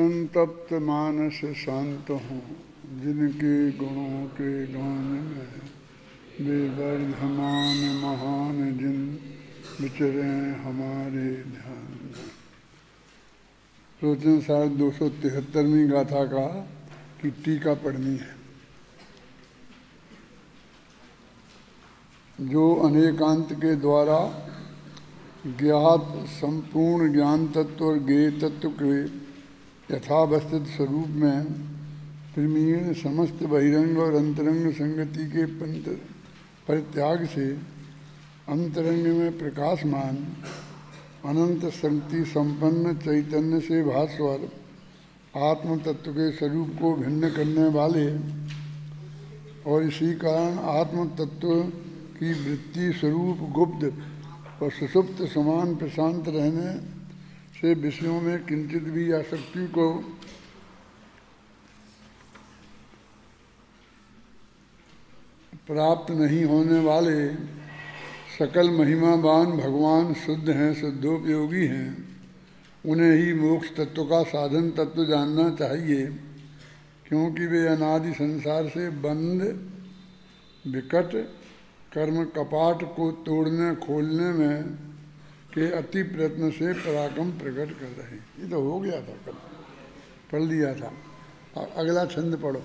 संतप्त मानस शांत हों, जिनके गुणों के गान में वे वर्धमान महान जिन विचरें हमारे ध्यान में। रोचन 273वीं गाथा का की टीका पढ़नी है। जो अनेकांत के द्वारा ज्ञात संपूर्ण ज्ञान तत्व और ज्ञेय तत्व के यथावस्थित स्वरूप में प्रमीण समस्त बहिरंग और अंतरंग संगति के परित्याग से अंतरंग में प्रकाशमान अनंत शक्ति संपन्न चैतन्य से भास्वर आत्म तत्व के स्वरूप को भिन्न करने वाले और इसी कारण आत्म तत्व की वृत्ति स्वरूप गुप्त और सुषुप्त समान प्रशांत रहने से विषयों में किंचित भी आसक्ति को प्राप्त नहीं होने वाले सकल महिमावान भगवान शुद्ध हैं, शुद्धोपयोगी हैं। उन्हें ही मोक्ष तत्व का साधन तत्व जानना चाहिए, क्योंकि वे अनादि संसार से बंद विकट कर्म कपाट को तोड़ने खोलने में के अति प्रयत्न से पराक्रम प्रकट कर रहे हैं। ये तो हो गया था, कल पढ़ लिया था। अगला छंद पढ़ो।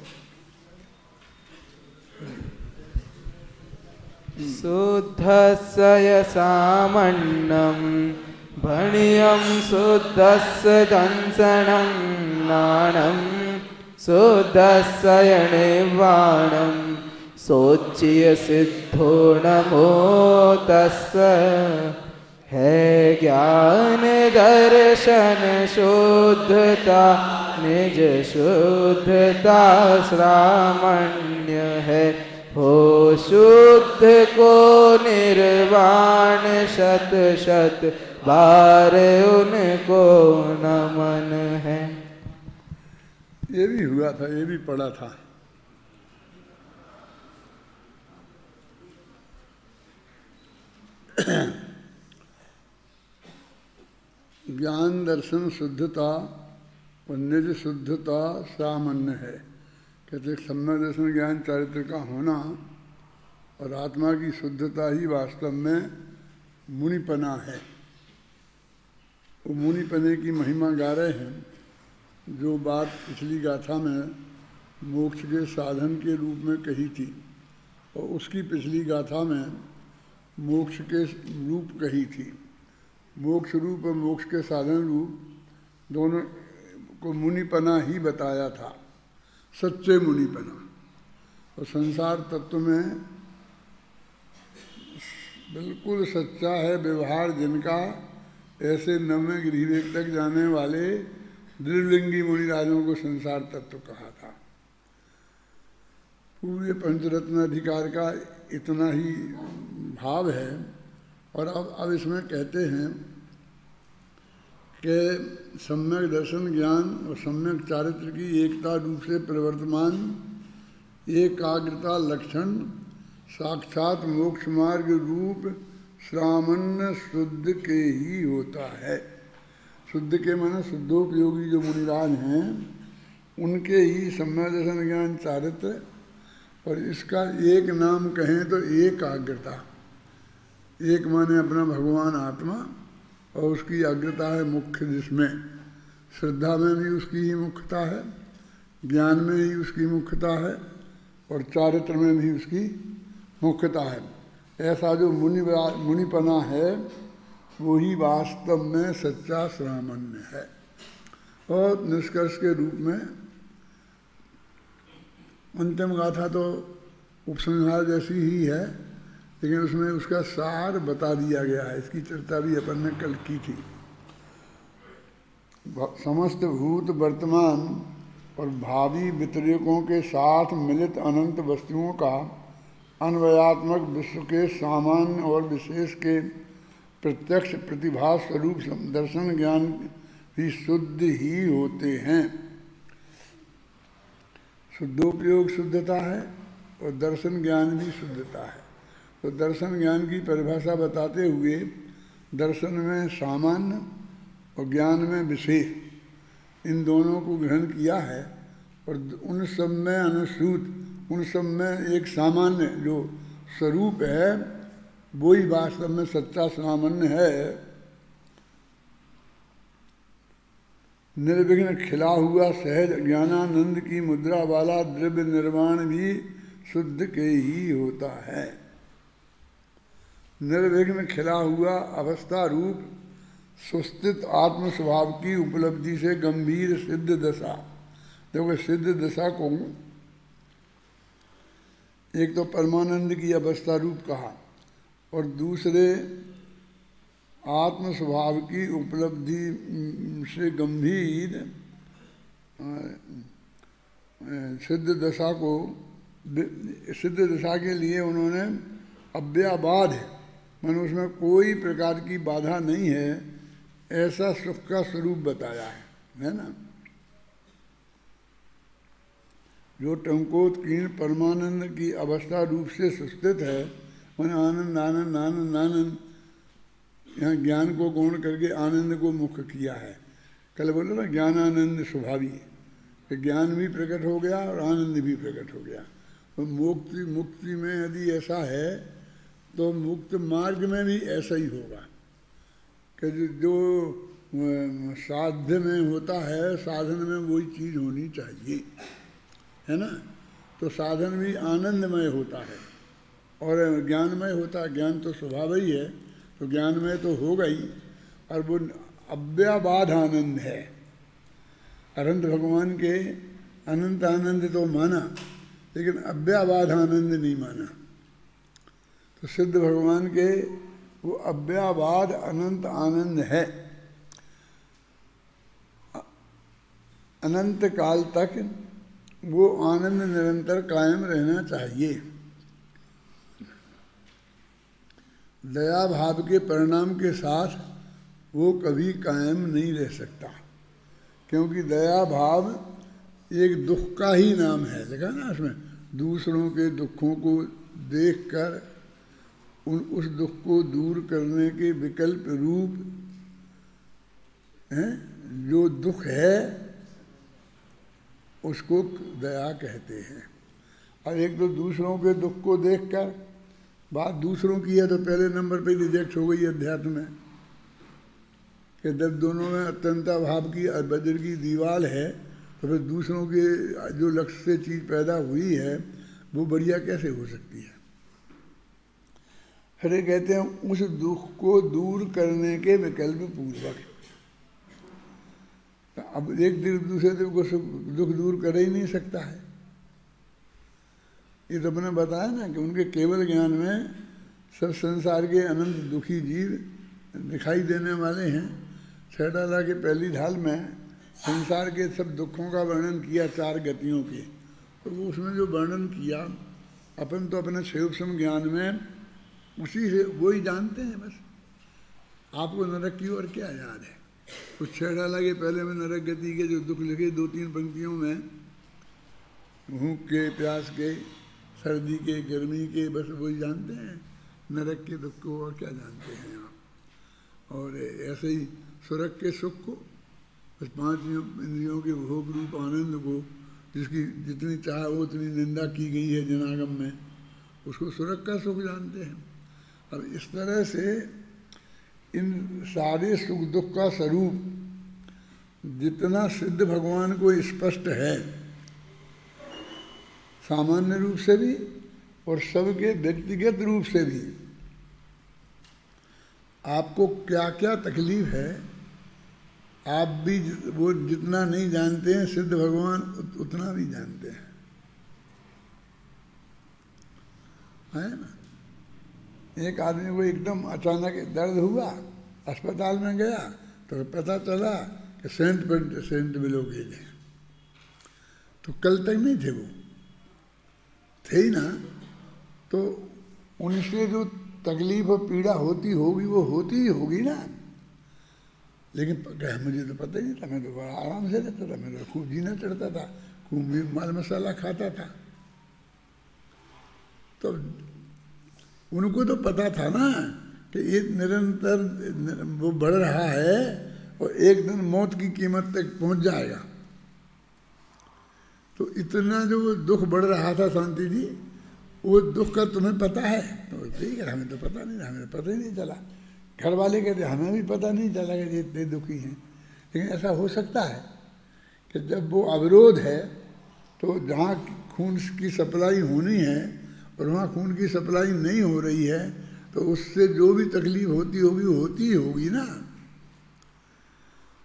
शुद्धस्य यसामन्नं भणियं शुद्धस्य दंसनं नाणं शुद्धस्य यणिवाणं सोच्य सिद्धो नमो तस्य। है ज्ञान दर्शन शुद्धता निज शुद्धता श्रामण्य है। हो शुद्ध को निर्वाण शत शत बार उनको नमन है। ये भी हुआ था, ये भी पढ़ा था। ज्ञान दर्शन शुद्धता और निज शुद्धता सामान्य है। कहते सम्यक दर्शन ज्ञान चारित्र का होना और आत्मा की शुद्धता ही वास्तव में मुनिपना है। वो मुनिपने की महिमा गा रहे हैं, जो बात पिछली गाथा में मोक्ष के साधन के रूप में कही थी और उसकी पिछली गाथा में मोक्ष के रूप कही थी। मोक्ष रूप और मोक्ष के साधन रूप दोनों को मुनिपना ही बताया था, सच्चे मुनिपना। और संसार तत्व में बिल्कुल सच्चा है व्यवहार जिनका, ऐसे नवमे गृहवेग तक जाने वाले दृढ़लिंगी मुनिराजों को संसार तत्व कहा था। पूरे पंचरत्न अधिकार का इतना ही भाव है। और अब इसमें कहते हैं कि सम्यक दर्शन ज्ञान और सम्यक चारित्र की एकता रूप से प्रवर्तमान एकाग्रता लक्षण साक्षात मोक्ष मार्ग रूप श्रामण्य शुद्ध के ही होता है। शुद्ध के माने शुद्धोपयोगी जो मुनिराज हैं उनके ही सम्यक दर्शन ज्ञान चारित्र, और इसका एक नाम कहें तो एकाग्रता। एक माने अपना भगवान आत्मा और उसकी अग्रता है मुख्य, जिसमें श्रद्धा में भी उसकी ही मुख्यता है, ज्ञान में ही उसकी मुख्यता है और चारित्र में भी उसकी मुख्यता है। ऐसा जो मुनिपना है वही वास्तव में सच्चा श्रामण्य है। और निष्कर्ष के रूप में अंतिम गाथा तो उपसंहार जैसी ही है, लेकिन उसमें उसका सार बता दिया गया है। इसकी चर्चा भी अपन ने कल की थी। समस्त भूत वर्तमान और भावी व्यतिरेकों के साथ मिलित अनंत वस्तुओं का अन्वयात्मक विश्व के सामान्य और विशेष के प्रत्यक्ष प्रतिभा स्वरूप दर्शन ज्ञान भी शुद्ध ही होते हैं। शुद्धोपयोग शुद्धता है और दर्शन ज्ञान भी शुद्धता है। तो दर्शन ज्ञान की परिभाषा बताते हुए दर्शन में सामान्य और ज्ञान में विशेष, इन दोनों को ग्रहण किया है, और उन सब में अनुसूत, उन सब में एक सामान्य जो स्वरूप है वही वास्तव में सच्चा सामान्य है। निर्विघ्न खिला हुआ सहज ज्ञानानंद की मुद्रा वाला द्रव्य निर्वाण भी शुद्ध के ही होता है। निर्विघ्न खिला हुआ अवस्था रूप सुस्थित आत्म स्वभाव की उपलब्धि से गंभीर सिद्ध दशा, देखो सिद्ध दशा को एक तो परमानंद की अवस्था रूप कहा, और दूसरे आत्म स्वभाव की उपलब्धि से गंभीर सिद्ध दशा को, सिद्ध दशा के लिए उन्होंने अव्याबाध, मानो उसमें कोई प्रकार की बाधा नहीं है, ऐसा सुख का स्वरूप बताया है ना। जो टंकोत्कीर्ण परमानंद की अवस्था रूप से सुस्थित है, मैंने आनंद आनंद आनंद आनंद, यहाँ ज्ञान को गौण करके आनंद को मुख्य किया है। कल बोलो ना ज्ञानानंद स्वभावी, कि ज्ञान भी प्रकट हो गया और आनंद भी प्रकट हो गया। तो मुक्ति में यदि ऐसा है तो मुक्त मार्ग में भी ऐसा ही होगा कि जो साध्य में होता है, साधन में वही चीज़ होनी चाहिए, है ना। तो साधन भी आनंदमय होता है और ज्ञानमय होता है। ज्ञान तो स्वभाव ही है, तो ज्ञानमय तो होगा ही, और वो अव्याबाध आनंद है। अनंत भगवान के अनंत आनंद तो माना, लेकिन अव्याबाध आनंद नहीं माना। तो सिद्ध भगवान के वो अव्याबाध अनंत आनंद है, अनंत काल तक वो आनंद निरंतर कायम रहना चाहिए। दया भाव के परिणाम के साथ वो कभी कायम नहीं रह सकता, क्योंकि दया भाव एक दुख का ही नाम है। देखा ना उसमें, दूसरों के दुखों को देखकर उस दुख को दूर करने के विकल्प रूप हैं, जो दुख है उसको दया कहते हैं। और एक तो दूसरों के दुख को देखकर, बात दूसरों की है तो पहले नंबर पे रिजेक्ट हो गई अध्यात्म में, कि जब दोनों में अत्यंता भाव की और वज्र की दीवार है, तो फिर दूसरों के जो लक्ष्य से चीज़ पैदा हुई है वो बढ़िया कैसे हो सकती है। फिर कहते हैं उस दुख को दूर करने के विकल्प पूर्वक। तो अब एक दूसरे को दुख दूर कर ही नहीं सकता है। ये तो अपने बताया ना कि उनके केवल ज्ञान में सब संसार के अनंत दुखी जीव दिखाई देने वाले हैं। छठाला के पहली ढाल में संसार के सब दुखों का वर्णन किया, 4 गतियों के, तो वो उसमें जो वर्णन किया अपन तो अपने सूक्ष्म ज्ञान में उसी से वो ही जानते हैं। बस आपको नरक की और क्या याद है। कुछ 6 डाला के पहले में नरक गति के जो दुख लिखे 2-3 पंक्तियों में, भूख के, प्यास के, सर्दी के, गर्मी के, बस वही जानते हैं। नरक के दुख को और क्या जानते हैं आप। और ऐसे ही स्वर्ग के सुख को, बस 5 इंद्रियों के भोग रूप आनंद को, जिसकी जितनी चाह उतनी निंदा की गई है जनागम में, उसको स्वर्ग का सुख जानते हैं। अब इस तरह से इन सारे सुख दुख का स्वरूप जितना सिद्ध भगवान को स्पष्ट है, सामान्य रूप से भी और सबके व्यक्तिगत रूप से भी, आपको क्या क्या तकलीफ है आप भी वो जितना नहीं जानते हैं, सिद्ध भगवान उतना भी जानते हैं, है ना। एक आदमी को एकदम अचानक दर्द हुआ, अस्पताल में गया तो पता चला कि सेंट ब्लॉकेज है। तो कल तक नहीं थे, वो थे ही ना। तो उनसे जो तकलीफ और पीड़ा होती होगी वो होती ही होगी ना। लेकिन मुझे तो पता ही नहीं था, मैं तो बड़ा आराम से रहता था, मैं तो खूब जीना चढ़ता था, खूब माल मसाला खाता था। तो उनको तो पता था ना कि ये निरंतर वो बढ़ रहा है और एक दिन मौत की कीमत तक पहुंच जाएगा। तो इतना जो दुख बढ़ रहा था शांति जी, वो दुख का तुम्हें पता है? तो ठीक है, हमें तो पता नहीं, हमें तो पता ही नहीं चला। घर वाले कहते हमें भी पता नहीं चला कि ये इतने दुखी हैं। लेकिन ऐसा हो सकता है कि जब वो अवरोध है तो जहाँ खून की सप्लाई होनी है और वहाँ खून की सप्लाई नहीं हो रही है, तो उससे जो भी तकलीफ होती ही होगी ना।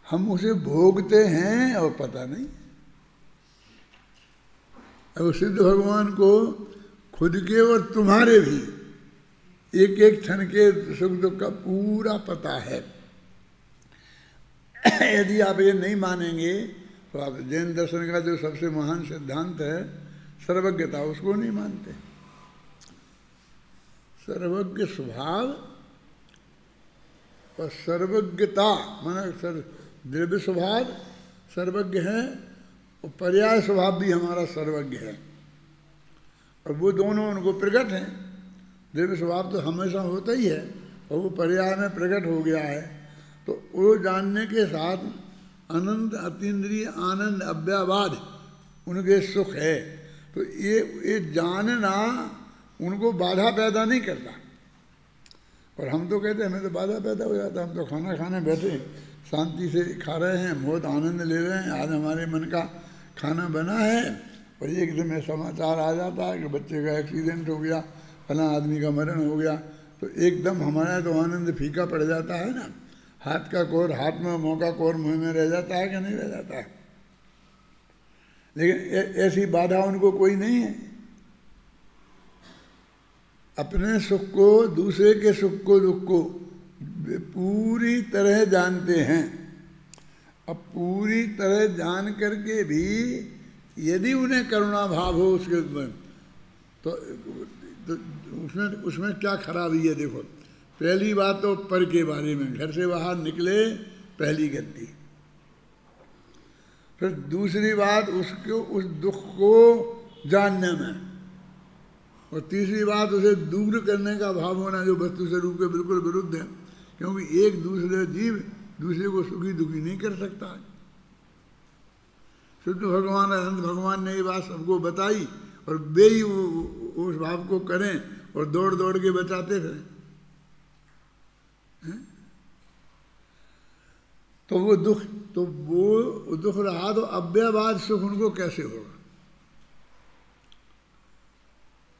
हम उसे भोगते हैं और पता नहीं। अब सिद्ध भगवान को खुद के और तुम्हारे भी एक एक क्षण के सुख दुख का पूरा पता है। यदि आप ये नहीं मानेंगे तो आप जैन दर्शन का जो सबसे महान सिद्धांत है सर्वज्ञता, उसको नहीं मानते। सर्वज्ञ स्वभाव और सर्वज्ञता माना द्रव्य स्वभाव सर्वज्ञ है और पर्याय स्वभाव भी हमारा सर्वज्ञ है, और वो दोनों उनको प्रकट हैं। द्रव्य स्वभाव तो हमेशा होता ही है और वो पर्याय में प्रकट हो गया है। तो वो जानने के साथ अनंत अतीन्द्रिय आनंद अव्ययवाद उनके सुख है। तो ये जानना उनको बाधा पैदा नहीं करता। और हम तो कहते हैं हमें तो बाधा पैदा हो जाता है। हम तो खाना खाने बैठे शांति से खा रहे हैं, बहुत आनंद ले रहे हैं, आज हमारे मन का खाना बना है और एकदम में समाचार आ जाता है कि बच्चे का एक्सीडेंट हो गया, फला आदमी का मरण हो गया, तो एकदम हमारा तो आनंद फीका पड़ जाता है ना। हाथ का कोर हाथ में, मुँह का कोर मुँह में रह जाता है कि नहीं रह जाता है। लेकिन ऐसी बाधा उनको कोई नहीं है। अपने सुख को, दूसरे के सुख को, दुख को पूरी तरह जानते हैं। अब पूरी तरह जान करके भी यदि उन्हें करुणा भाव हो उसके ऊपर, तो उसमें क्या खराबी है? देखो, पहली बात तो पर के बारे में, घर से बाहर निकले पहली गलती। फिर दूसरी बात उसको, उस दुख को जानने में, और तीसरी बात उसे दूर करने का भाव होना जो वस्तु स्वरूप के बिल्कुल विरुद्ध है। क्योंकि एक दूसरे जीव दूसरे को सुखी दुखी नहीं कर सकता है। शुद्ध भगवान अनंत भगवान ने ये बात सबको बताई और वे ही उस भाव को करें और दौड़ दौड़ के बचाते थे। तो वो दुख रहा तो अव्ययवाद सुख उनको कैसे होगा?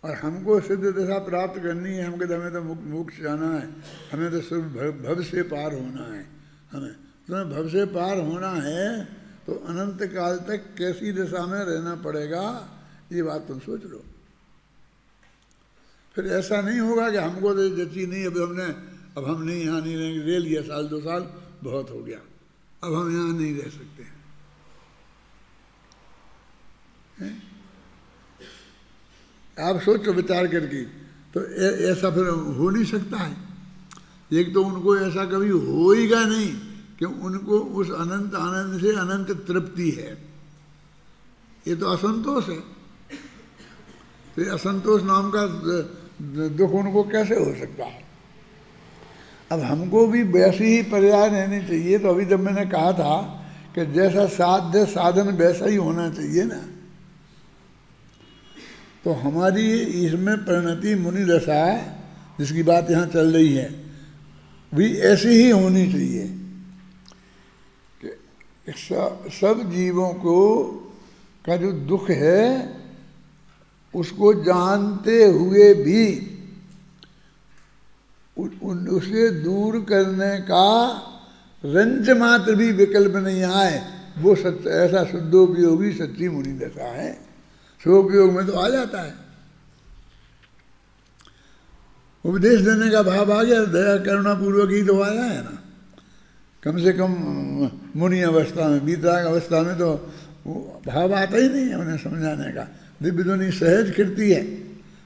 और हमको सिद्ध दशा प्राप्त करनी है, हमको हमें तो मोक्ष जाना है, हमें तो सिर्फ भव से पार होना है। हमें तो भव से पार होना है तो अनंत काल तक कैसी दशा में रहना पड़ेगा, ये बात तुम सोच लो। फिर ऐसा नहीं होगा कि हमको तो जची नहीं, अब हम नहीं, यहाँ नहीं रहेंगे, रह लिया साल 2 साल बहुत हो गया, अब हम यहाँ नहीं रह सकते हैं। आप सोचो विचार करके, तो ऐसा फिर हो नहीं सकता है। एक तो उनको ऐसा कभी होएगा नहीं कि उनको उस अनंत आनंद से अनंत तृप्ति है। ये तो असंतोष है। तो असंतोष नाम का दुख उनको कैसे हो सकता है? अब हमको भी वैसी ही पर्याय रहनी चाहिए। तो अभी जब मैंने कहा था कि जैसा साध्य साधन वैसा ही होना चाहिए ना, तो हमारी इसमें परिणति मुनि दशा जिसकी बात यहाँ चल रही है भी ऐसी ही होनी चाहिए कि सब जीवों को का जो दुख है उसको जानते हुए भी उसे दूर करने का रंज मात्र भी विकल्प नहीं आए, वो ऐसा शुद्धोपयोगी सच्ची मुनि दशा है। स्वोपयोग में तो आ जाता है, उपदेश देने का भाव आ गया, दया करुणा पूर्वक ही तो आया है ना। कम से कम मुनि अवस्था में, वितराग अवस्था में तो वो भाव आता ही नहीं है उन्हें समझाने का। दिव्य ध्वनि सहज कीर्ति है,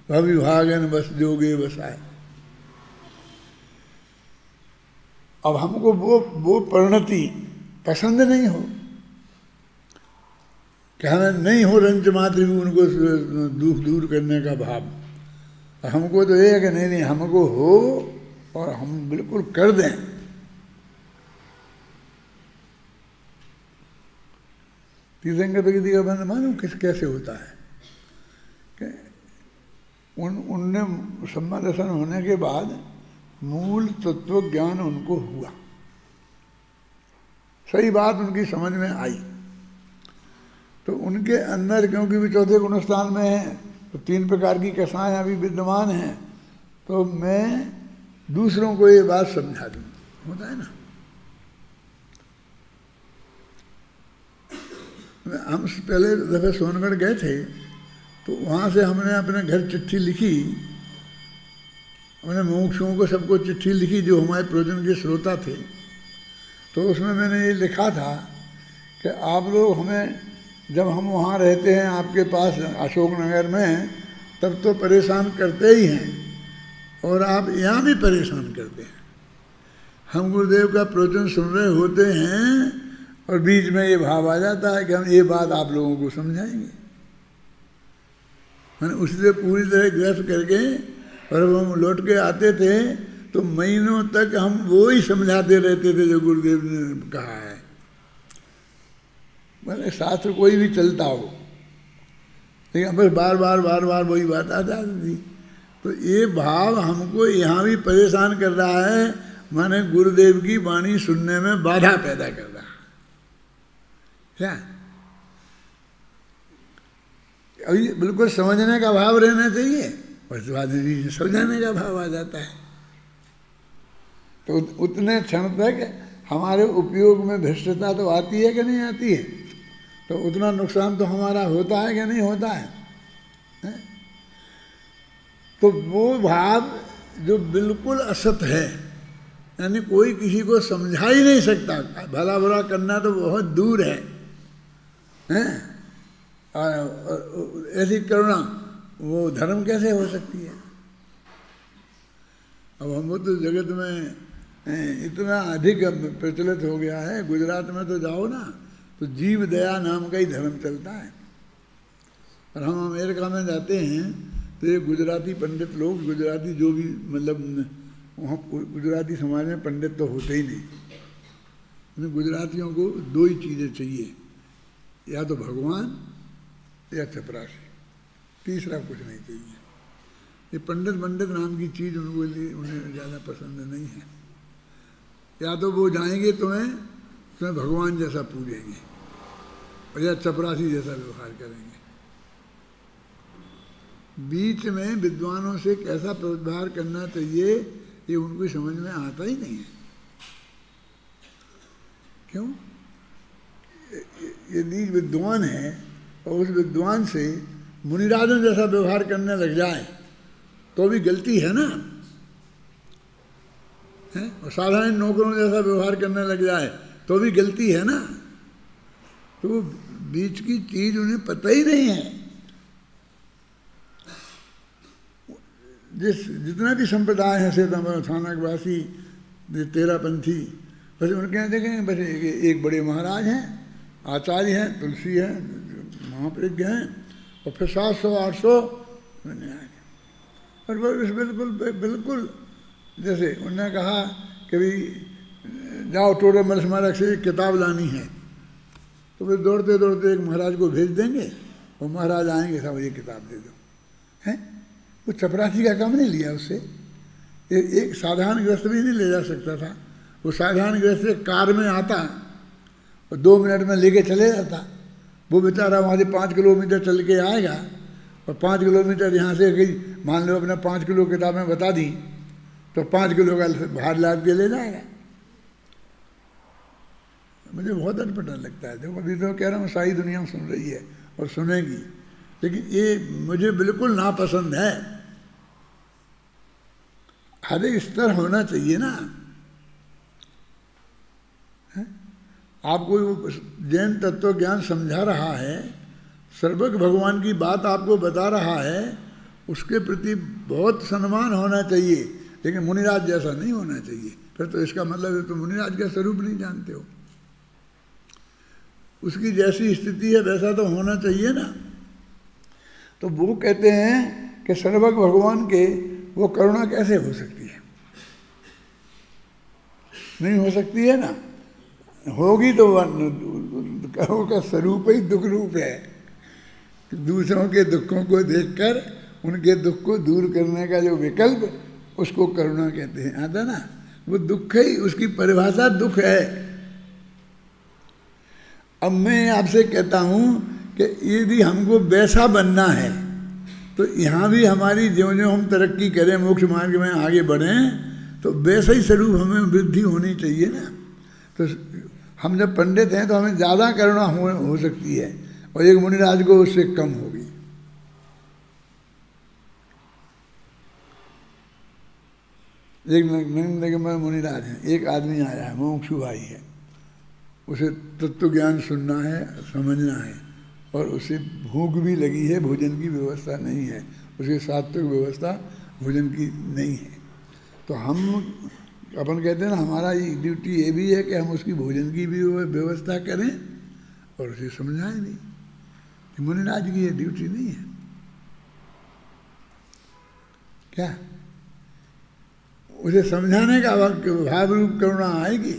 भविभागन बस जोगे बसाए। अब हमको वो परिणति पसंद नहीं हो कि हमें नहीं हो रंच मात्र भी उनको दुख दूर करने का भाव। हमको तो ये है कि नहीं हमको हो और हम बिल्कुल कर दें। तीर्थंकर प्रकृति का बंध मालूम कैसे होता है कि उनने सम्मा दर्शन होने के बाद मूल तत्व ज्ञान उनको हुआ, सही बात उनकी समझ में आई। तो उनके अंदर, क्योंकि भी चौथे गुणस्थान में है, तो 3 प्रकार की कषाएं अभी विद्यमान हैं, तो मैं दूसरों को ये बात समझा दूँ, होता है ना। हम पहले दफे सोनगढ़ गए थे, तो वहाँ से हमने अपने घर चिट्ठी लिखी, हमने मुमुक्षुओं को सबको चिट्ठी लिखी जो हमारे प्रवचन के श्रोता थे। तो उसमें मैंने ये लिखा था कि आप लोग हमें, जब हम वहाँ रहते हैं आपके पास अशोकनगर में, तब तो परेशान करते ही हैं, और आप यहाँ भी परेशान करते हैं। हम गुरुदेव का प्रवचन सुन रहे होते हैं और बीच में ये भाव आ जाता है कि हम ये बात आप लोगों को समझाएंगे। मैंने उससे पूरी तरह ग्रस्त करके, और जब हम लौट के आते थे तो महीनों तक हम वो ही समझाते रहते थे जो गुरुदेव ने कहा है। मैंने शास्त्र कोई भी चलता हो, लेकिन बस बार बार वही बात आ जाती थी। तो ये भाव हमको यहाँ भी परेशान कर रहा है, माने गुरुदेव की वाणी सुनने में बाधा पैदा कर रहा है। क्या अभी बिल्कुल समझने का भाव रहना चाहिए, और उसके बाद समझाने का भाव आ जाता है। तो उतने क्षण तक हमारे उपयोग में भ्रष्टता तो आती है कि नहीं आती है, तो उतना नुकसान तो हमारा होता है कि नहीं होता है? तो वो भाव जो बिल्कुल असत है, यानी कोई किसी को समझा ही नहीं सकता, भला बुरा करना तो बहुत दूर है, ऐसी करुणा वो धर्म कैसे हो सकती है? अब हम तो जगत में इतना अधिक प्रचलित हो गया है, गुजरात में तो जाओ ना तो जीव दया नाम का ही धर्म चलता है। और हम अमेरिका में जाते हैं तो ये गुजराती पंडित लोग, गुजराती जो भी मतलब वहाँ गुजराती समाज में पंडित तो होते ही नहीं। गुजरातियों को 2 ही चीज़ें चाहिए, या तो भगवान या चपरासी, तीसरा कुछ नहीं चाहिए। ये पंडित नाम की चीज़ उनको लिए उन्हें ज़्यादा पसंद नहीं है। या तो वो जाएंगे तुम्हें भगवान जैसा पूजेंगे, और या चपरासी जैसा व्यवहार करेंगे। बीच में विद्वानों से कैसा व्यवहार करना चाहिए ये उनको समझ में आता ही नहीं है। क्यों? यदि विद्वान है और उस विद्वान से मुनिराजन जैसा व्यवहार करने लग जाए तो भी गलती है ना, है? और साधारण नौकरों जैसा व्यवहार करने लग जाए तो भी गलती है ना। तो बीच की चीज उन्हें पता ही नहीं है। जितना भी संप्रदाय है सीतामढ़ी थानाकवासी, तेरापंथी, बस उनके यहाँ देखेंगे बस एक बड़े महाराज हैं, आचार्य हैं, तुलसी हैं, महाप्रज्ञ हैं, और फिर 700-800 और बस बिल्कुल जैसे उन्होंने कहा कि भाई जाओ टोडर मल स्मारक से एक किताब लानी है, तो फिर दौड़ते दौड़ते एक महाराज को भेज देंगे और महाराज आएंगे, साहब ये किताब दे दो। हैं? वो चपरासी का काम नहीं लिया उससे, एक साधारण गृहस्थ भी नहीं ले जा सकता था। वो साधारण गृहस्थ एक कार में आता और 2 मिनट में लेके चले जाता। वो बेचारा वहाँ से 5 किलोमीटर चल के आएगा, और 5 किलोमीटर यहाँ से गई, मान लो अपने 5 किलो किताबें बता दी तो 5 किलो का भार लाद के ले जाएगा। मुझे बहुत अटपटा लगता है। देखो अभी तो कह रहा हूँ सारी दुनिया सुन रही है और सुनेगी, लेकिन ये मुझे बिल्कुल नापसंद है। हर एक स्तर होना चाहिए ना। आपको जैन तत्व ज्ञान समझा रहा है, सर्वज्ञ भगवान की बात आपको बता रहा है, उसके प्रति बहुत सम्मान होना चाहिए, लेकिन मुनिराज जैसा नहीं होना चाहिए। फिर तो इसका मतलब है तो मुनिराज का स्वरूप नहीं जानते हो। उसकी जैसी स्थिति है वैसा तो होना चाहिए ना। तो वो कहते हैं कि सर्वज्ञ भगवान के वो करुणा कैसे हो सकती है? नहीं हो सकती है ना। होगी तो करुणा का स्वरूप ही दुख रूप है। दूसरों के दुखों को देखकर उनके दुख को दूर करने का जो विकल्प, उसको करुणा कहते हैं। आता ना, वो दुख ही, उसकी परिभाषा दुख है। अब मैं आपसे कहता हूं कि यदि हमको वैसा बनना है तो यहाँ भी हमारी ज्यों ज्यों हम तरक्की करें, मोक्ष मार्ग में आगे बढ़ें, तो वैसा ही स्वरूप हमें वृद्धि होनी चाहिए ना। तो हम जब पंडित हैं तो हमें ज़्यादा करुणा हो सकती है, और एक मुनिराज को उससे कम होगी। एक नरेंद्र में मुनिराज हैं, एक आदमी आया है, मुमुक्षु भाई है, उसे तत्व ज्ञान सुनना है, समझना है, और उसे भूख भी लगी है, भोजन की व्यवस्था नहीं है, उसके सात्विक व्यवस्था भोजन की नहीं है। तो हम अपन कहते हैं ना, हमारा ये ड्यूटी ये भी है कि हम उसकी भोजन की भी व्यवस्था करें और उसे समझाएं नहीं। मुनिराज की ये ड्यूटी नहीं है क्या? उसे समझाने का भाव रूप करुणा आएगी,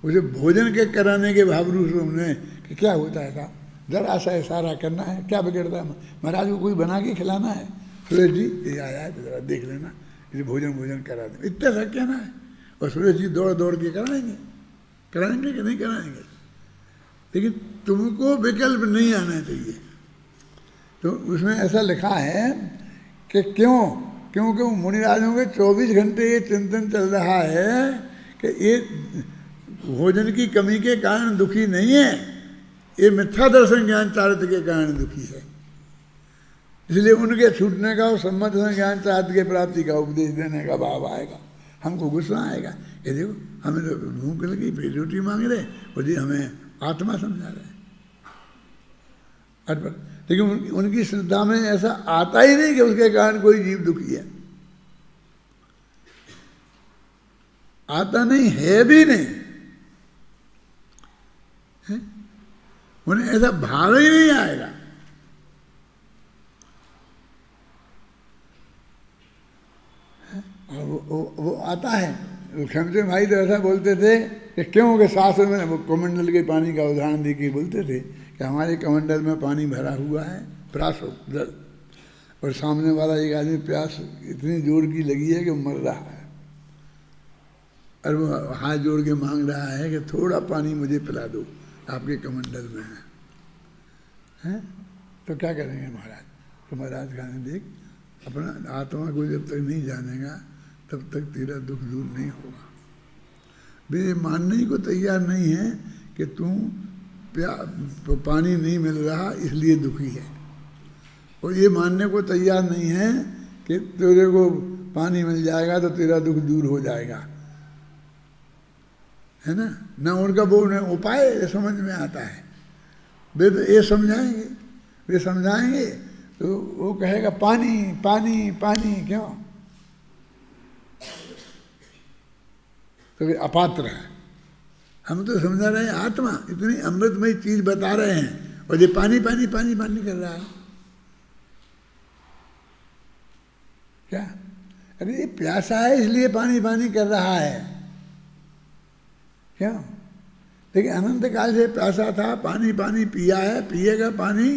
उसे भोजन के कराने के भाव रूप में कि क्या होता है था, जरा सा इशारा करना है, क्या बिगड़ता है, महाराज को कोई बना के खिलाना है, सुरेश जी ये आया है तो जरा देख लेना, इसे भोजन करा दें, इतना सा कहना है, और सुरेश जी दौड़ दौड़ के कराएंगे कि नहीं कराएंगे। लेकिन तुमको विकल्प नहीं आना चाहिए। तो उसमें ऐसा लिखा है कि क्योंकि मुनिराजों के 24 घंटे ये चिंतन चल रहा है कि ये भोजन की कमी के कारण दुखी नहीं है, ये मिथ्या दर्शन ज्ञान चारित्र के कारण दुखी है। इसलिए उनके छूटने का और सम्मत दर्शन ज्ञान चारित्र के प्राप्ति का उपदेश देने का भाव आएगा। हमको गुस्सा आएगा, ये देखो हमें तो भूख लगी, फिर रोटी मांग रहे, और जी हमें आत्मा समझा रहे हैं। लेकिन उनकी श्रद्धा में ऐसा आता ही नहीं कि उसके कारण कोई जीव दुखी है, आता नहीं है भी नहीं है? उन्हें ऐसा भाव ही नहीं आएगा। वो आता है। क्षमते भाई तो ऐसा बोलते थे कि क्यों के शास्त्र में वो कमंडल के पानी का उदाहरण दे के बोलते थे कि हमारे कमंडल में पानी भरा हुआ है, प्यास जल, और सामने वाला एक आदमी प्यास इतनी जोर की लगी है कि मर रहा है, और वो हाथ जोड़ के मांग रहा है कि थोड़ा पानी मुझे पिला दो, आपके कमंडल में है? तो क्या करेंगे महाराज? तो महाराज कहने देख, अपना आत्मा को जब तक नहीं जानेगा तब तक तेरा दुख दूर नहीं होगा। वे मानने को तैयार नहीं है कि तू पानी नहीं मिल रहा इसलिए दुखी है, और ये मानने को तैयार नहीं है कि तेरे को पानी मिल जाएगा तो तेरा दुख दूर हो जाएगा, है ना? ना उनका वो उन्हें उपाय समझ में आता है। वे तो ये समझाएंगे, वे समझाएंगे तो वो कहेगा पानी पानी पानी, क्यों? तो वे अपात्र है। हम तो समझा रहे हैं आत्मा इतनी अमृतमयी चीज बता रहे हैं, और ये पानी पानी पानी पानी कर रहा है क्या? अरे ये प्यासा है इसलिए पानी पानी कर रहा है, क्यों? लेकिन अनंत काल से प्यासा था, पानी पानी पिया है, पिएगा पानी।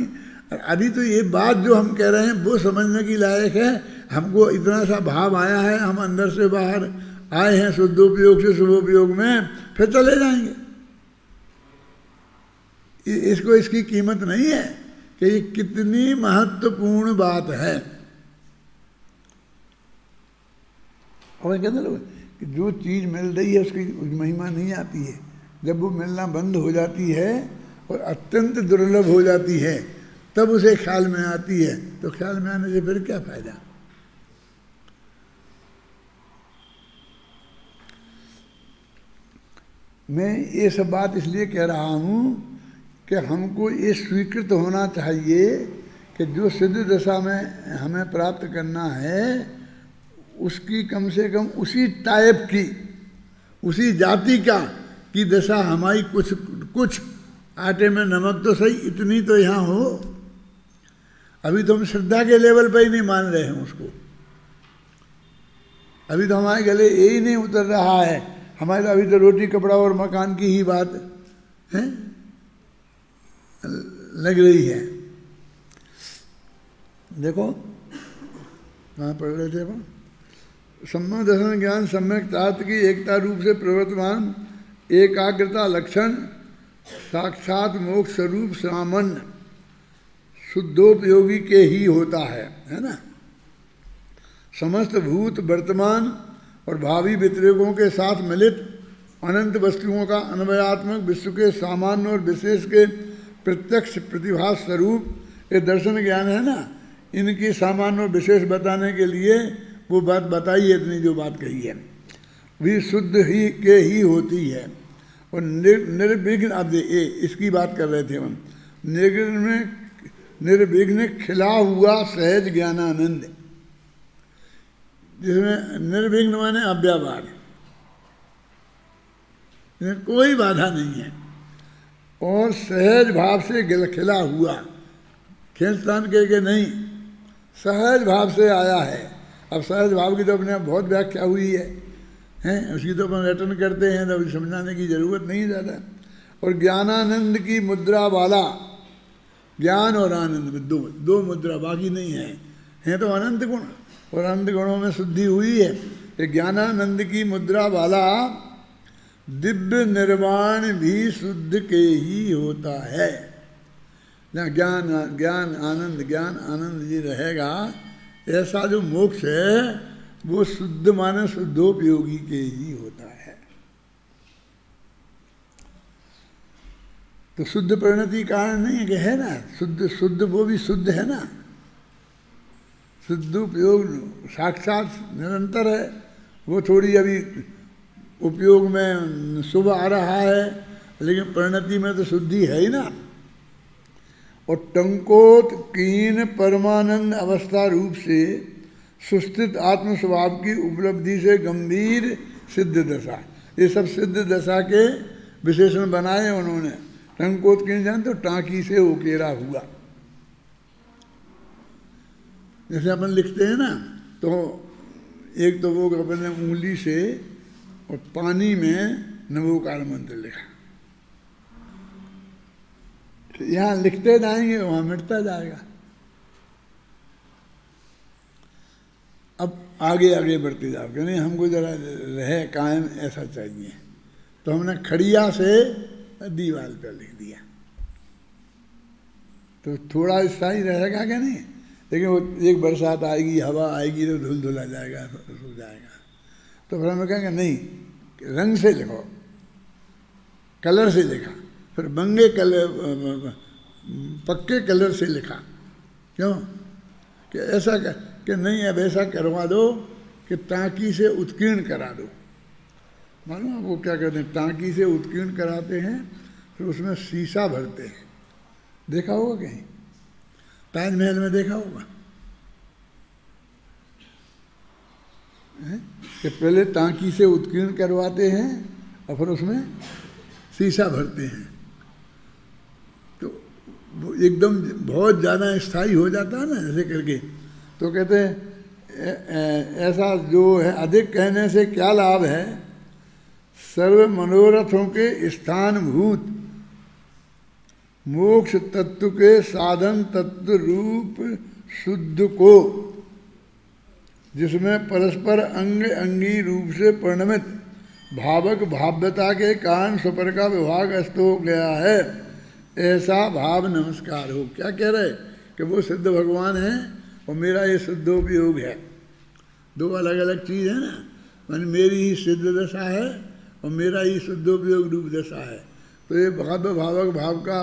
और अभी तो ये बात जो हम कह रहे हैं वो समझने की लायक है। हमको इतना सा भाव आया है, हम अंदर से बाहर आए हैं शुद्धोपयोग से शुभोपयोग में, फिर चले जाएंगे। इसको इसकी कीमत नहीं है कि ये कितनी महत्वपूर्ण बात है। और कहते लोग कि जो चीज़ मिल रही है उसकी महिमा नहीं आती है। जब वो मिलना बंद हो जाती है और अत्यंत दुर्लभ हो जाती है तब उसे ख्याल में आती है। तो ख्याल में आने से फिर क्या फायदा? मैं ये सब बात इसलिए कह रहा हूँ कि हमको ये स्वीकृत होना चाहिए कि जो सिद्ध दशा में हमें प्राप्त करना है उसकी कम से कम उसी टाइप की, उसी जाति का की दशा हमारी कुछ आटे में नमक तो सही, इतनी तो यहाँ हो। अभी तो हम श्रद्धा के लेवल पर ही नहीं मान रहे हैं उसको। अभी तो हमारे गले यही नहीं उतर रहा है। हमारे अभी तो रोटी कपड़ा और मकान की ही बात है। लग रही है। देखो कहाँ पढ़ रहे थे अपन, सम्यक दर्शन ज्ञान सम्यक तात्व की एकता रूप से प्रवर्तमान एकाग्रता लक्षण साक्षात मोक्ष स्वरूप सामान्य शुद्धोपयोगी के ही होता है ना। समस्त भूत वर्तमान और भावी व्यतिरेकों के साथ मिलित अनंत वस्तुओं का अन्वयात्मक विश्व के सामान्य और विशेष के प्रत्यक्ष प्रतिभास स्वरूप ये दर्शन ज्ञान है ना, इनकी सामान्य और विशेष बताने के लिए वो बात बताई है, इतनी जो बात कही है भी शुद्ध ही के ही होती है। और निर्विघ्न, अब इसकी बात कर रहे थे हम, निर्विघ्न खिला हुआ सहज ज्ञानानंद, जिसमें निर्विघ्न माने अव्यावाद, इसमें कोई बाधा नहीं है और सहज भाव से खिला हुआ, खींचतान के नहीं, सहज भाव से आया है। अब सहज भाव की तो अपने आप बहुत व्याख्या हुई है, उसकी तो अपन रटन करते हैं, तो अभी समझाने की जरूरत नहीं ज़्यादा। और ज्ञानानंद की मुद्रा वाला, ज्ञान और आनंद में दो मुद्रा, बाकी नहीं है तो अनंत गुण, और अनंत गुणों में शुद्धि हुई है। ये ज्ञानानंद की मुद्रा वाला दिव्य निर्वाण भी शुद्ध के ही होता है। ना ज्ञान आनंद जी रहेगा, ऐसा जो मोक्ष है वो शुद्ध माने शुद्धोपयोगी के ही होता है। तो शुद्ध परिणति कारण नहीं है कि है ना, शुद्ध वो भी शुद्ध है ना, शुद्ध उपयोग साक्षात निरंतर है, वो थोड़ी अभी उपयोग में शुभ आ रहा है, लेकिन परिणति में तो शुद्धि है ही ना। और टंकोत कीन परमानंद अवस्था रूप से सुस्थित आत्म स्वभाव की उपलब्धि से गंभीर सिद्ध दशा, ये सब सिद्ध दशा के विशेषण बनाए उन्होंने। टंकोत कीन जान तो टाँकी से उकेरा हुआ, जैसे अपन लिखते हैं ना, तो एक तो वो अपने उंगली से और पानी में नमोकार मंत्र लिखा, यहाँ लिखते जाएंगे वहाँ मिटता जाएगा। अब आगे आगे बढ़ते जाओ कि नहीं, हमको जरा रहे कायम ऐसा चाहिए, तो हमने खड़िया से दीवार पर लिख दिया, तो थोड़ा स्थायी रहेगा क्या नहीं, लेकिन वो एक बरसात आएगी, हवा आएगी तो धुल धुला जाएगा, सूख जाएगा। तो फिर हमें कहेंगे नहीं, रंग से लिखो, कलर से लिखा, फिर बंगे कलर पक्के कलर से लिखा, क्यों कि ऐसा कि नहीं, अब ऐसा करवा दो कि टाँकी से उत्कीर्ण करा दो। मालूम आपको क्या कहते हैं, टाँकी से उत्कीर्ण कराते हैं, फिर उसमें शीशा भरते हैं, देखा होगा कहीं, ताजमहल में देखा होगा कि पहले टाँकी से उत्कीर्ण करवाते हैं और फिर उसमें शीशा भरते हैं, तो वो एकदम बहुत ज़्यादा स्थायी हो जाता है ना ऐसे करके। तो कहते हैं ऐसा जो है, अधिक कहने से क्या लाभ है, सर्व मनोरथों के स्थानभूत मोक्ष तत्व के साधन तत्व रूप शुद्ध को, जिसमें परस्पर अंग अंगी रूप से परिणमित भावक भाव्यता के कारण स्वपर का विभाग अस्त हो गया है, ऐसा भाव नमस्कार हो। क्या कह रहे कि वो सिद्ध भगवान है और मेरा ये शुद्धोपयोग है, दो अलग अलग चीज़ है ना, मान मेरी ही सिद्ध दशा है और मेरा ही शुद्धोपयोग रूप दशा है। तो ये भाव्य भावक भाव का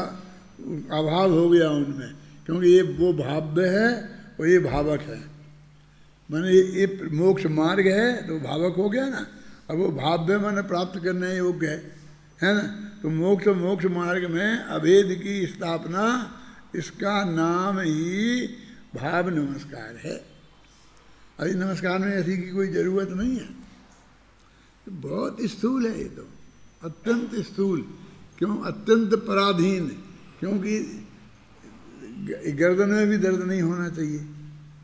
अभाव हो गया उनमें, क्योंकि ये वो भाव्य है और ये भावक है, माने ये मोक्ष मार्ग है तो भावक हो गया ना, अब वो भाव्य माने प्राप्त करने योग्य है ना। तो मोक्ष मार्ग में अभेद की स्थापना, इसका नाम ही भाव नमस्कार है। अभी नमस्कार में ऐसी की कोई ज़रूरत नहीं है, तो बहुत स्थूल है ये, तो अत्यंत स्थूल, क्यों अत्यंत पराधीन, क्योंकि गर्दन में भी दर्द नहीं होना चाहिए,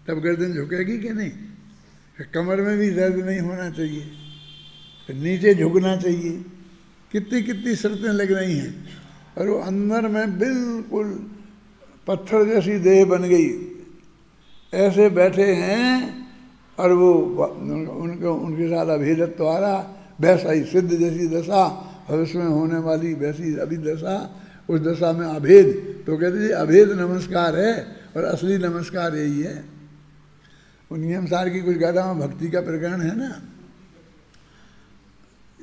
तब गर्दन झुकेगी कि नहीं, कमर में भी दर्द नहीं होना चाहिए, फिर नीचे झुकना चाहिए, कितनी कितनी शर्तें लग रही हैं। और वो अंदर में बिल्कुल पत्थर जैसी देह बन गई, ऐसे बैठे हैं और वो उनके साथ अभेदत्व आ रहा, वैसा ही सिद्ध जैसी दशा भविष्य में होने वाली वैसी अभी दशा, उस दशा में अभेद। तो कहते जी अभेद नमस्कार है और असली नमस्कार यही है। वो नियम सार की कुछ गाथा में भक्ति का प्रकरण है ना,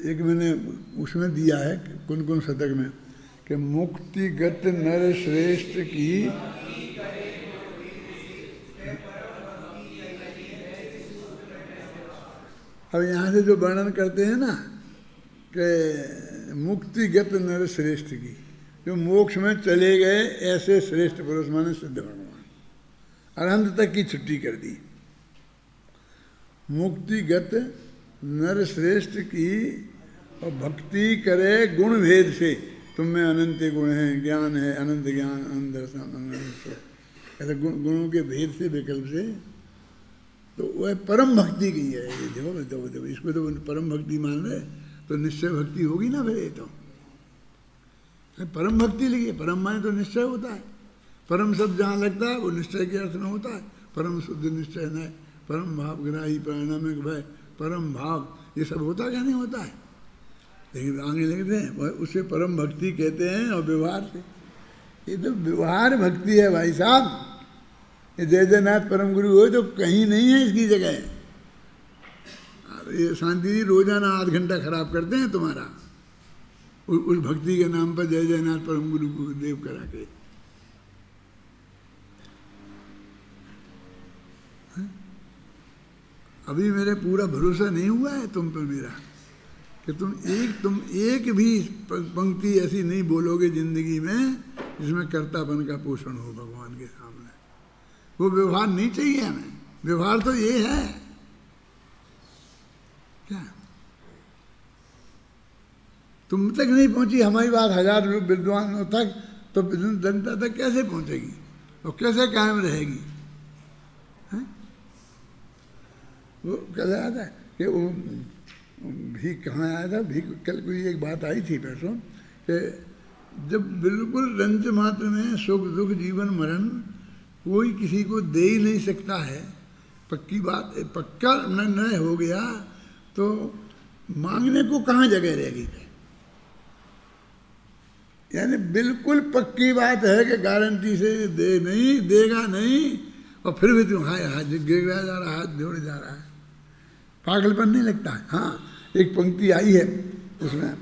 एक मैंने उसमें दिया है कुन कुन शतक में कि मुक्तिगत नर श्रेष्ठ की अब यहाँ से जो वर्णन करते हैं ना कि मुक्तिगत नर श्रेष्ठ की, जो मोक्ष में चले गए ऐसे श्रेष्ठ पुरुष माने सिद्ध भगवान, अनंत तक की छुट्टी कर दी। मुक्तिगत नर श्रेष्ठ की और भक्ति करे गुण भेद से, तुम में अनंत गुण है, ज्ञान है, अनंत ज्ञान, अनंत दर्शन, अनंत ऐसे गुणों के भेद से विकल्प से, तो वह परम भक्ति की है। ये देखो इसको तो परम भक्ति मान रहे, तो निश्चय भक्ति होगी ना फिर। ये तो परम भक्ति लिखी है, परम माने तो निश्चय होता है। परम शब्द जहाँ लगता है वो निश्चय के अर्थ में होता है। परम शुद्ध निश्चय न, परम भाव ग्राही, परिणामिक भय, परम भाव, ये सब होता क्या नहीं होता है। लेकिन आगे लिखते हैं उसे परम भक्ति कहते हैं। और व्यवहार से, ये तो व्यवहार भक्ति है भाई साहब। ये जय जयनाथ परम गुरु हो तो कहीं नहीं है इसकी जगह। ये शांति जी रोजाना 8 घंटा खराब करते हैं तुम्हारा उस भक्ति के नाम पर जय जयनाथ परम गुरु को देव करा के। अभी मेरे पूरा भरोसा नहीं हुआ है तुम पर मेरा कि तुम एक भी पंक्ति ऐसी नहीं बोलोगे जिंदगी में जिसमें कर्तापन का पोषण हो भगवान के सामने। वो व्यवहार नहीं चाहिए हमें। व्यवहार तो ये है क्या, तुम तक नहीं पहुंची हमारी बात 1000 विद्वानों तक, तो जनता तक कैसे पहुंचेगी और कैसे कायम रहेगी। है? वो कल आया था कि वो भीख कहाँ आया था, भीख कल कोई एक बात आई थी परसों कि जब बिल्कुल रंज मात्र में सुख दुख जीवन मरण कोई किसी को दे ही नहीं सकता है, पक्की बात, पक्का न हो गया तो मांगने को कहाँ जगह रहेगी। यानी बिल्कुल पक्की बात है कि गारंटी से दे नहीं देगा नहीं, और फिर भी तुम हाथ गिरा जा रहा, हाथ जोड़े जा रहा है, पागलपन नहीं लगता है। हाँ, एक पंक्ति आई है उसमें,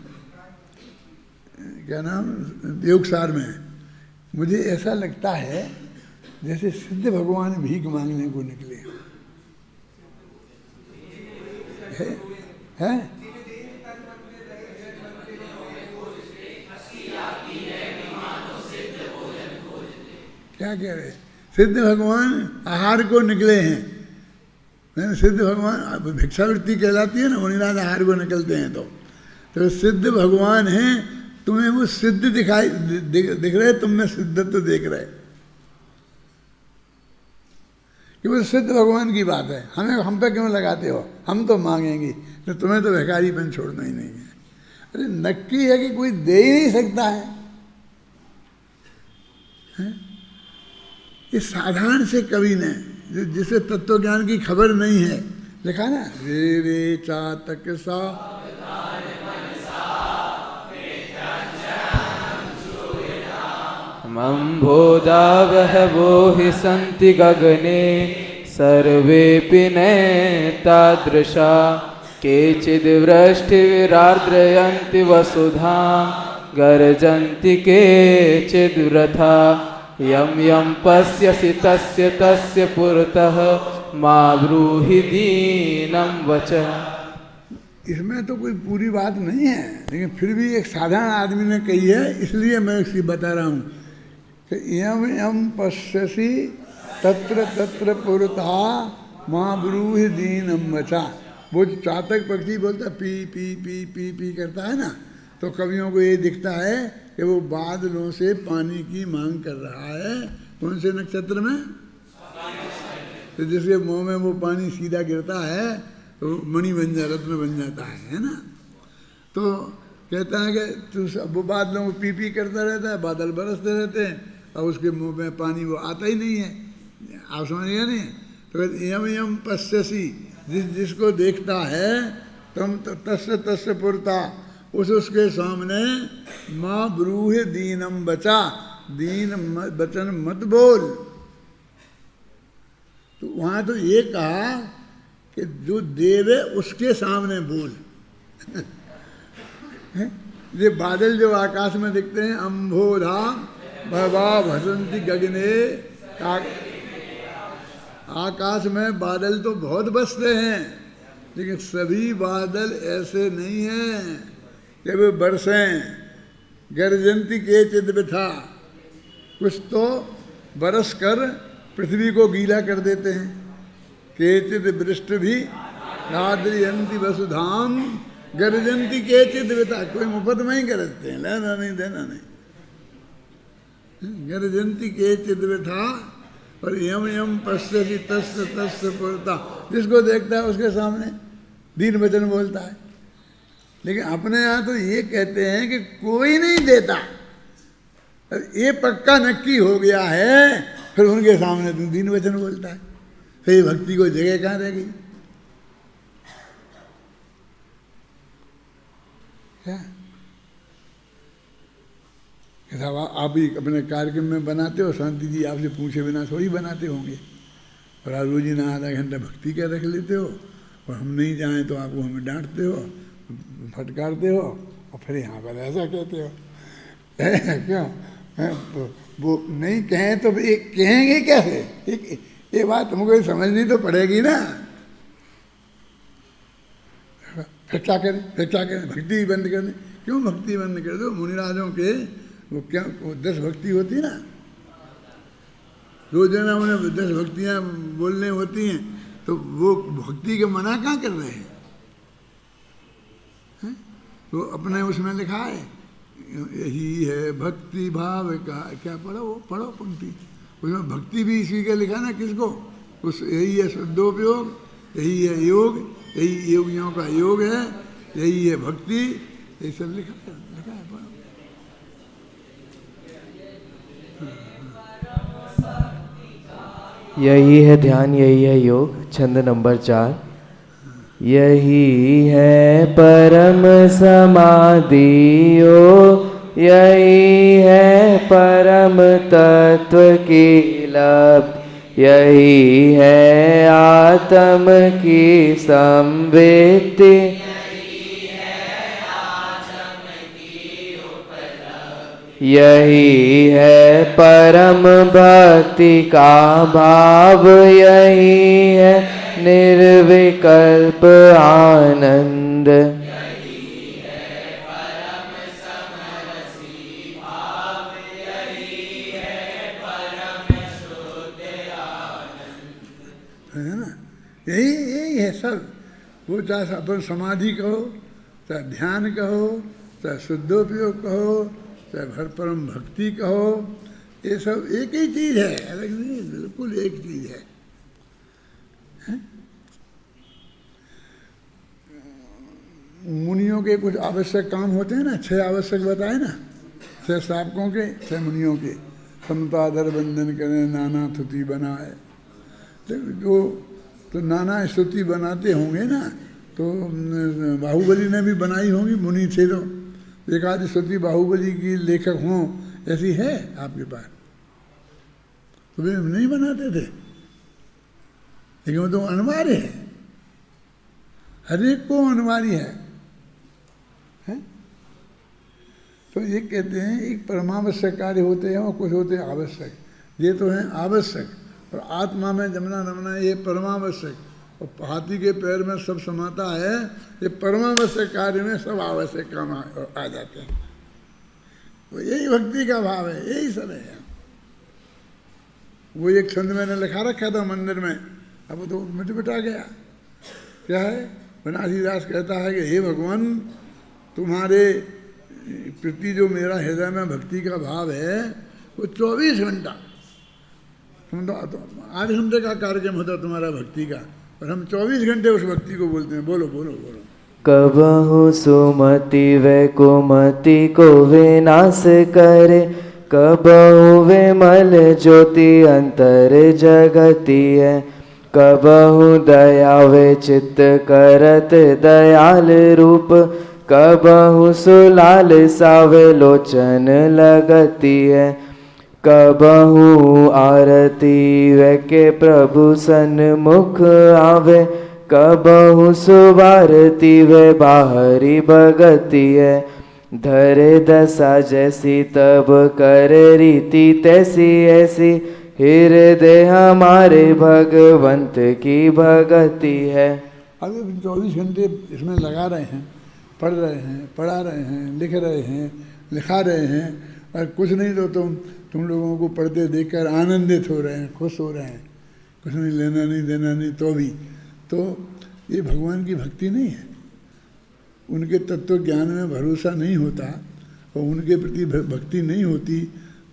क्या नाम, योगसार में, मुझे ऐसा लगता है जैसे सिद्ध भगवान भीख मांगने को निकले हैं। क्या कह रहे, सिद्ध भगवान आहार को निकले हैं। सिद्ध भगवान भिक्षावृत्ति कहलाती है ना, मुनिराज आहार को निकलते हैं। तो सिद्ध भगवान हैं, तुम्हें वो सिद्ध दिखाई दिख रहे, तुम में सिद्धत्व देख रहे कि वो सिद्ध भगवान की बात है। हम पे क्यों लगाते हो, हम तो मांगेंगे, तो तुम्हें तो भिखारीपन छोड़ना ही नहीं है। अरे नक्की है कि कोई दे ही नहीं सकता है। ये साधारण से कवि ने, जिसे तत्व ज्ञान की खबर नहीं है, लिखा ना, रे रे चातक सा मम्भोदावह वो हि सन्ति गगने सर्वेऽपि नैतादृशा केचिद्वृष्टिविरार्द्रयन्ति वसुधां गर्जन्ति केचिद्वृथा यं यं पश्यसि तस्य तस्य पुरतः मा ब्रूहि दीनं वचः। इसमें तो कोई पूरी बात नहीं है, लेकिन फिर भी एक साधारण आदमी ने कही है, इसलिए मैं इसकी बता रहा हूँ कि यम यम पश्यसि तत्र तत्र पुरतः माँ ब्रूहि दीनम वचा। वो चातक पक्षी बोलता P P P P P करता है ना, तो कवियों को ये दिखता है कि वो बादलों से पानी की मांग कर रहा है। कौन से नक्षत्र में, तो जिसके मुँह में वो पानी सीधा गिरता है तो मणि बन जा, रत्न बन जाता है ना। तो कहता है कि वो बादलों को पी पी करता रहता है, बादल बरसते रहते हैं और उसके मुंह में पानी वो आता ही नहीं है। आप समझिए नहीं? तो यम यम पश्यसी, जिसको देखता है तम तस्य तस्य पुरता, उसके सामने माँ ब्रूहे दीनम बचा, दीन वचन मत बोल। तो वहाँ तो ये कहा कि जो देव है उसके सामने बोल। ये बादल जो आकाश में दिखते हैं, अम्भोधा भवा भसंती गगने, आकाश में बादल तो बहुत बसते हैं, लेकिन सभी बादल ऐसे नहीं हैं कि वे बरसें। गर्जंती के चिद्विथा, कुछ तो बरस कर पृथ्वी को गीला कर देते हैं। केचिद वृष्ट भी राद्रियंती वसुधाम गर्जंती केचिद विता, कोई मुफ्त में ही गरजते हैं, लेना नहीं देना नहीं। गर्जंती केचिद विता और यम यम पश्यति तस्य तस्य पुरता, जिसको देखता है उसके सामने दीन वचन बोलता है। लेकिन अपने यहाँ तो ये कहते हैं कि कोई नहीं देता, ये पक्का नक्की हो गया है, फिर उनके सामने तुम दीन वचन बोलता है, फिर भक्ति को जगह कहाँ रह गई? क्या साहब आप ही अपने कार्यक्रम में बनाते हो, शांति जी आपसे पूछे बिना थोड़ी बनाते होंगे। और आप रोज ही ना आधा घंटा भक्ति का रख लेते हो, और हम नहीं जाएं तो आपको हमें डांटते हो, फटकारते हो, और फिर यहाँ पर ऐसा कहते हो। क्यों? वो नहीं कहें तो कहेंगे कैसे? ये बात तुमको समझनी तो पड़ेगी ना। फिर क्या करें? भक्ति बंद कर दें? क्यों भक्ति बंद कर दो? मुनिराजों के वो क्या 10 भक्ति होती ना, रोजाना उन्हें 10 भक्तियाँ बोलने होती हैं, तो वो भक्ति के मना कहाँ कर रहे हैं? तो अपने उसमें लिखा है, यही है भक्ति भाव का, क्या पढ़ो पंक्ति, उसमें भक्ति भी इसी का लिखा ना, किसको? उस यही है शुद्धोपयोग, यही है योग, यही योगियों का योग है, यही है भक्ति, ये सब लिखा है पढ़ो। यही है ध्यान, यही है योग। छंद नंबर 4। यही है परम समाधि योग, यही है परम तत्व की लब्धि, यही है आत्म की संवेद्य, यही है परम भक्ति का भाव, यही है निर्विकल्प आनंद, यही है परम समरसी भाव, यही है परम शुद्ध आनंद। है ना? यही है सब। वो चाहे अपन समाधि कहो, चाहे ध्यान कहो, चाहे शुद्धोपयोग कहो, चाहे भर परम भक्ति कहो, ये सब एक ही चीज़ है, अलग नहीं, बिल्कुल एक चीज़ है। मुनियों के कुछ आवश्यक काम होते हैं ना, 6 आवश्यक बताए ना, 6 साधकों के, 6 मुनियों के, समताधर बंधन करें, नाना स्तुति बनाए। तो नाना स्तुति बनाते होंगे ना, तो बाहुबली ने भी बनाई होंगी, मुनि थे तो एक आदि स्तुति बाहुबली की लेखक हों, ऐसी है आपके पास? तो वे नहीं बनाते थे, लेकिन वो तो अनिवार्य है, हर एक को अनिवार्य है। तो ये कहते हैं एक परमावश्यक कार्य होते हैं और कुछ होते हैं आवश्यक। ये तो हैं आवश्यक, और आत्मा में जमना नमना ये परमावश्यक, और हाथी के पैर में सब समाता है, ये परमावश्यक कार्य में सब आवश्यक काम आ जाते हैं। तो यही भक्ति का भाव है, यही सब है। वो एक छंद मैंने लिखा रखा था मंदिर में, अब तो मिट मिटा गया। क्या है? बनारसी दास कहता है कि हे भगवान, तुम्हारे प्रति जो मेरा हृदय में भक्ति का भाव है, वो 24 घंटा, तुम तो 8 घंटे का कार्यक्रम होता तुम्हारा भक्ति का, और हम 24 घंटे उस भक्ति को बोलते हैं, बोलो बोलो बोलो। कबहु सुमति वे कुमति को विनाश करे, कबहु विमल ज्योति अंतर जगति है, कबहु दया वे चित्त करत दयाल रूप, कबहु सुलाल सावे लोचन लगती है, कबहु आरती वे के प्रभु सन्मुख आवे, कबहु सुबारती वे बाहरी भगति है, धरे दशा जैसी तब करे रीति तैसी ऐसी, हृदय हमारे भगवंत की भगति है। अभी 24 घंटे इसमें लगा रहे हैं, पढ़ रहे हैं, पढ़ा रहे हैं, लिख रहे हैं, लिखा रहे हैं, और कुछ नहीं तो तुम लोगों को पढ़ते देखकर आनंदित हो रहे हैं, खुश हो रहे हैं, कुछ नहीं लेना नहीं देना नहीं तो भी, तो ये भगवान की भक्ति नहीं है। उनके तत्व ज्ञान में भरोसा नहीं होता और उनके प्रति भक्ति नहीं होती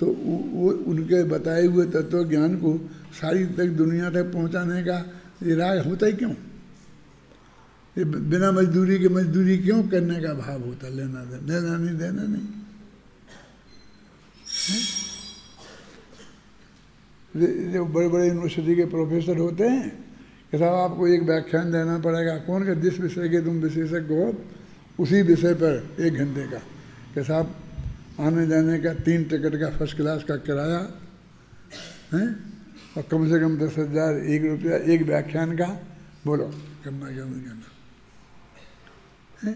तो वो उनके बताए हुए तत्व ज्ञान को सारी तक दुनिया तक पहुंचाने का ये राय होता ही क्यों? ये बिना मजदूरी के मजदूरी क्यों करने का भाव होता? लेना नहीं देना नहीं। जो बड़े बड़े यूनिवर्सिटी के प्रोफेसर होते हैं कि साहब आपको एक व्याख्यान देना पड़ेगा, कौन का जिस विषय के तुम विशेषज्ञ हो उसी विषय पर 1 घंटे का, कि साहब आने जाने का 3 टिकट का फर्स्ट क्लास का किराया है और कम से कम 10,000 1 रुपया एक व्याख्यान का, बोलो करना क्या नहीं करना है?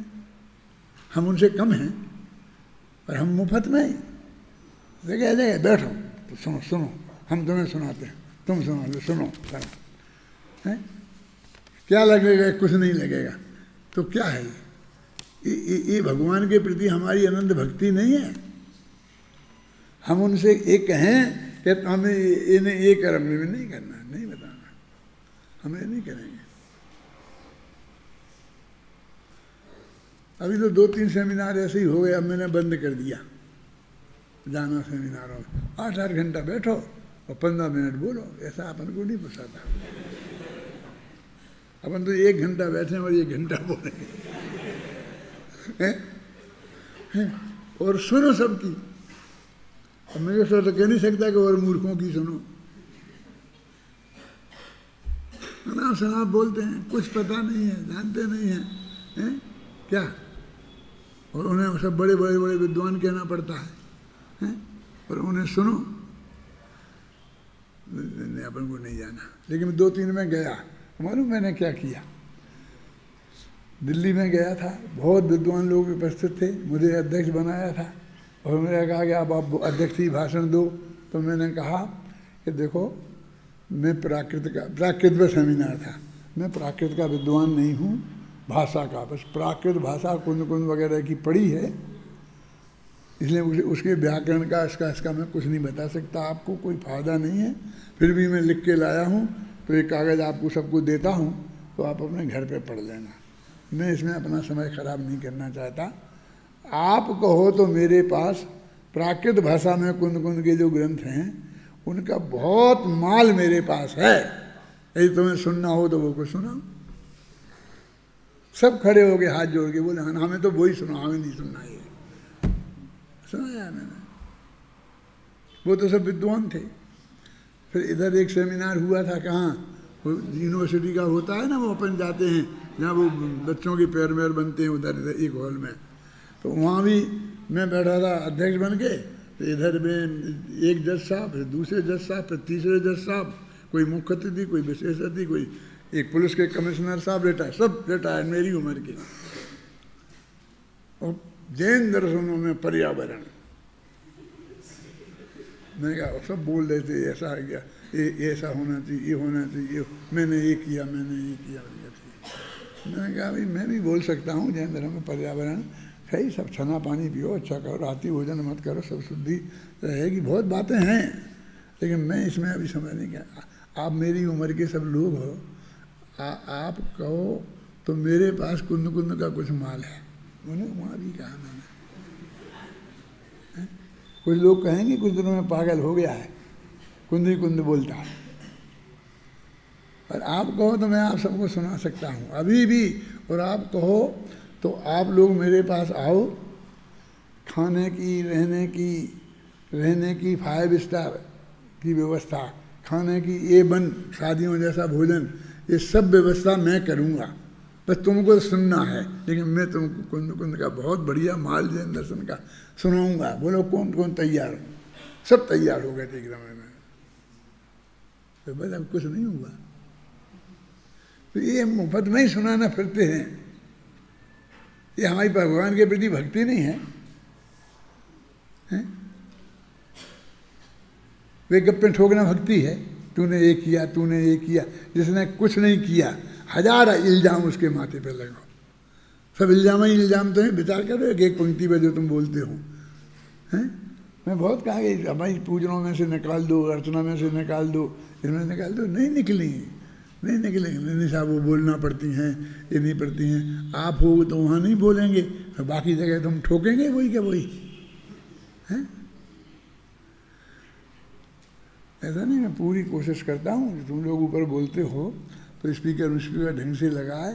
हम उनसे कम हैं और हम मुफ्त में जगह जगह बैठो तो सुनो हम तुम्हें सुनाते हैं, तुम सुनो है? क्या लगेगा? कुछ नहीं लगेगा। तो क्या है ये भगवान के प्रति हमारी अनंत भक्ति नहीं है। हम उनसे एक कहें कि हमें इन्हें ये कर्म में नहीं करना, नहीं बताना, हम ये नहीं करेंगे। अभी तो 2-3 सेमिनार ऐसे ही हो गए, अब मैंने बंद कर दिया जाना सेमिनारों में। 8-8 घंटा बैठो और 15 मिनट बोलो, ऐसा अपन को नहीं पोसाता। अपन तो 1 घंटा बैठे और 1 घंटा बोलेंगे और सुनो सबकी। अब मेरे से तो कह नहीं सकता कि और मूर्खों की सुनो। अनाप शनाप बोलते हैं, कुछ पता नहीं है, जानते नहीं हैं, क्या? और उन्हें सब बड़े बड़े बड़े विद्वान कहना पड़ता है, और उन्हें सुनो। अपन को नहीं जाना। लेकिन 2-3 में गया, मालूम मैंने क्या किया? दिल्ली में गया था, बहुत विद्वान लोग उपस्थित थे, मुझे अध्यक्ष बनाया था और मैंने कहा कि आप अध्यक्ष ही भाषण दो। तो मैंने कहा कि देखो मैं प्राकृत में सेमिनार था, मैं प्राकृत का विद्वान नहीं हूँ, भाषा का, बस प्राकृत भाषा कुंद वगैरह की पढ़ी है, इसलिए उसके व्याकरण का इसका मैं कुछ नहीं बता सकता, आपको कोई फ़ायदा नहीं है। फिर भी मैं लिख के लाया हूँ, तो एक कागज़ आपको सबको देता हूँ, तो आप अपने घर पे पढ़ लेना। मैं इसमें अपना समय खराब नहीं करना चाहता। आप कहो तो मेरे पास प्राकृत भाषा में कुंद के जो ग्रंथ हैं उनका बहुत माल मेरे पास है। यदि तुम्हें सुनना हो तो वो को सुनाओ। सब खड़े हो गए हाथ जोड़ के, बोले हाँ हमें तो वही सुना, हमें नहीं सुनना। ये सुनाया मैंने, वो तो सब विद्वान थे। फिर इधर एक सेमिनार हुआ था, कहाँ यूनिवर्सिटी का होता है ना, वो अपन जाते हैं जहाँ वो बच्चों के पैर मैर बनते हैं, उधर एक हॉल में। तो वहाँ भी मैं बैठा था अध्यक्ष बन के। तो इधर में एक जज साहब, फिर दूसरे जज साहब, फिर तीसरे जज साहब, कोई मुख्य अतिथि, कोई विशेष अतिथि, कोई एक पुलिस के कमिश्नर साहब, सब रिटायर्ड मेरी उम्र के। और जैन दर्शनों में पर्यावरण, मैंने कहा सब बोल रहे थे ऐसा है क्या, ये ऐसा होना चाहिए, ये होना चाहिए, मैंने ये किया, मैंने ये किया। मैंने कहा भाई मैं भी बोल सकता हूँ जैन धर्म में पर्यावरण सही, सब छना पानी पियो, अच्छा करो, रात्रि भोजन मत करो, सब शुद्धि रहेगी, बहुत बातें हैं। लेकिन मैं इसमें अभी समझ नहीं गया। आप मेरी उम्र के सब लोग हो, आप कहो तो मेरे पास कुंद का कुछ माल है। उन्हें वहाँ भी कहा मैंने। कुछ लोग कहेंगे कुछ दिनों में पागल हो गया है, कुंद बोलता है। और आप कहो तो मैं आप सबको सुना सकता हूँ अभी भी। और आप कहो तो आप लोग मेरे पास आओ, खाने की, रहने की 5 स्टार की व्यवस्था, खाने की A1 शादियों जैसा भोजन, ये सब व्यवस्था मैं करूँगा। बस तुमको सुनना है, लेकिन मैं तुमको कुंद कुंद का बहुत बढ़िया माल जैन दर्शन का सुनाऊंगा। बोलो कौन कौन तैयार हो? सब तैयार हो गए थे एकदम में। तो बस अब कुछ नहीं हुआ। तो ये मुफ्त में ही सुनाना फिरते हैं, ये हमारी भगवान के प्रति भक्ति नहीं है, हैं? वे गप्पे ठोकना भक्ति है। तूने ये किया, तूने ये किया। जिसने कुछ नहीं किया, 1000 इल्जाम उसके माथे पे लगाओ। सब इल्जाम ही इल्जाम तो है। विचार करो एक पंक्ति पे जो तुम बोलते हो, हैं? मैं बहुत कहा कि हमारी पूजनों में से निकाल दो, अर्चना में से निकाल दो, इनमें निकाल दो, नहीं निकलेंगी, नहीं निकलेंगे। नहीं साहब वो बोलना पड़ती हैं, ये नहीं पड़ती हैं। आप हो तो वहाँ नहीं बोलेंगे, बाकी जगह तुम ठोकेंगे वही क्या वही, हैं? ऐसा नहीं, मैं पूरी कोशिश करता हूँ। तुम लोग ऊपर बोलते हो तो स्पीकर ढंग से लगाए,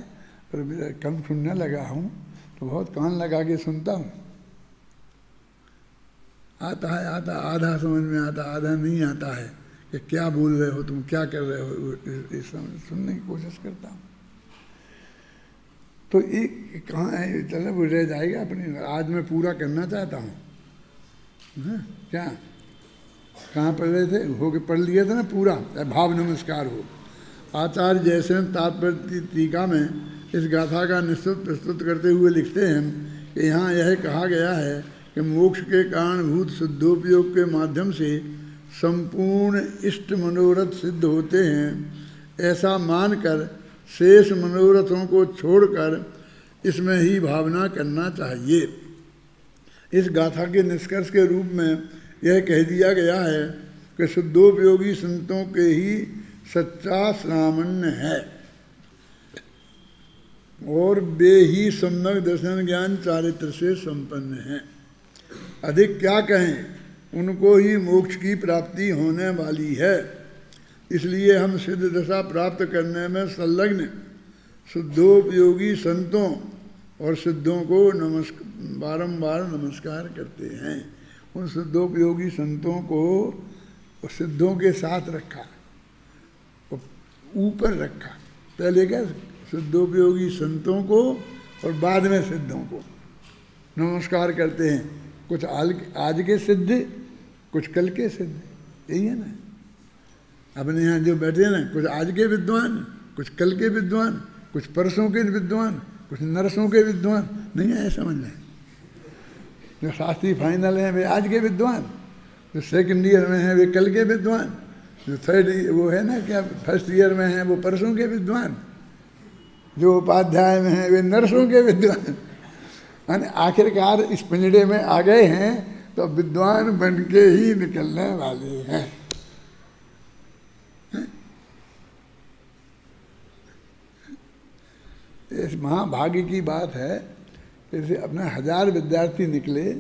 और मेरा कम सुनने लगा हूँ तो बहुत कान लगा के सुनता हूँ। आता है, आता आधा समझ में आता, आधा नहीं आता है कि क्या बोल रहे हो तुम, क्या कर रहे हो, इस सुनने की कोशिश करता हूँ। तो एक कहाँ है, चलो वो रह जाएगा अपनी। आज मैं पूरा करना चाहता हूँ। क्या कहाँ पढ़ रहे थे? हो के पढ़ लिया था ना पूरा, भाव नमस्कार हो। आचार्य जयसेन तात्पर्य टीका में इस गाथा का निश्चित प्रस्तुत करते हुए लिखते हैं कि यहाँ यह कहा गया है कि मोक्ष के कारणभूत शुद्धोपयोग के माध्यम से संपूर्ण इष्ट मनोरथ सिद्ध होते हैं। ऐसा मानकर शेष मनोरथों को छोड़कर इसमें ही भावना करना चाहिए। इस गाथा के निष्कर्ष के रूप में यह कह दिया गया है कि शुद्धोपयोगी संतों के ही सच्चा श्रावण्य है, और वे ही सम्यक दर्शन ज्ञान चारित्र से संपन्न हैं। अधिक क्या कहें, उनको ही मोक्ष की प्राप्ति होने वाली है। इसलिए हम सिद्ध दशा प्राप्त करने में संलग्न शुद्धोपयोगी संतों और सिद्धों को बारंबार नमस्कार करते हैं। उन शुद्धोपयोगी संतों को सिद्धों के साथ रखा, ऊपर रखा। पहले क्या, शुद्धोपयोगी संतों को और बाद में सिद्धों को नमस्कार करते हैं। कुछ आज के सिद्ध, कुछ कल के सिद्ध, यही है ना। अपने यहाँ जो बैठे हैं ना, कुछ आज के विद्वान, कुछ कल के विद्वान, कुछ परसों के विद्वान, कुछ नरसों के विद्वान, नहीं है समझ में। जो शास्त्री फाइनल हैं वे आज के विद्वान, जो सेकंड ईयर में हैं वे कल के विद्वान, जो थर्ड वो है ना क्या फर्स्ट ईयर में हैं वो परसों के विद्वान, जो उपाध्याय में हैं वे नरसों के विद्वान। यानी आखिरकार इस पिंजड़े में आ गए हैं तो विद्वान बन के ही निकलने वाले हैं। इस महाभाग्य की बात है, जैसे अपने 1000 विद्यार्थी निकले